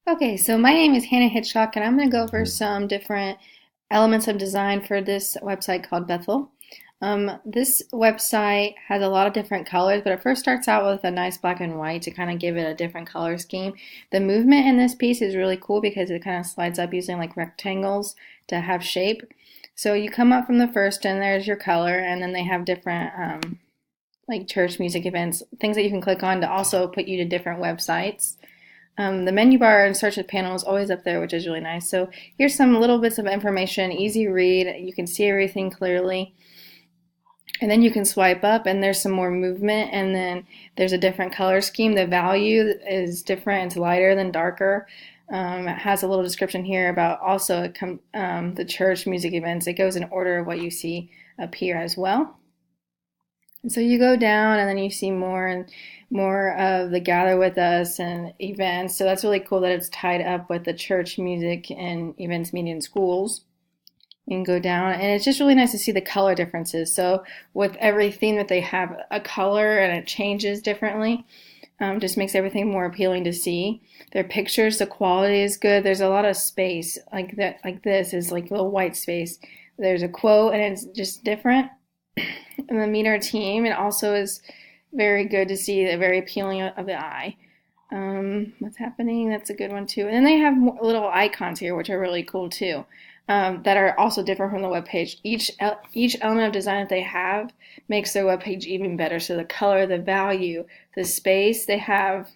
Okay, so my name is Hannah Hitchcock, and I'm going to go over some different elements of design for this website called Bethel. This website has a lot of different colors, but it first starts out with a nice black and white to kind of give it a different color scheme. The movement in this piece is really cool because it kind of slides up using like rectangles to have shape. So you come up from the first, and there's your color, and then they have different like church music events, things that you can click on to also put you to different websites. The menu bar and search panel is always up there, which is really nice. So here's some little bits of information, easy read. You can see everything clearly. And then you can swipe up and there's some more movement, and then there's a different color scheme. The value is different. It's lighter than darker. It has a little description here about also the church music events. It goes in order of what you see up here as well. And so you go down and then you see more and more of the Gather With Us and events. So that's really cool that it's tied up with the church music and events, media, and schools. You can go down and it's just really nice to see the color differences. So with every theme that they have a color and it changes differently. Just makes everything more appealing to see. Their pictures, the quality is good. There's a lot of space like that, like this is like a little white space. There's a quote and it's just different. And the Meet Our Team, it also is very good to see, very appealing of the eye. What's happening? That's a good one too. And then they have more little icons here, which are really cool too, that are also different from the web page. Each element of design that they have makes their web page even better. So the color, the value, the space they have.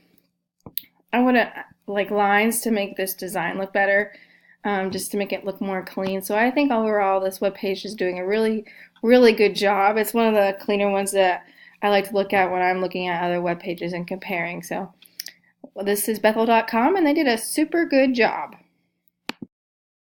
I want to like lines to make this design look better, just to make it look more clean. So I think overall this web page is doing a really good job. It's one of the cleaner ones that I like to look at when I'm looking at other web pages and comparing. So well, this is Bethel.com, and they did a super good job.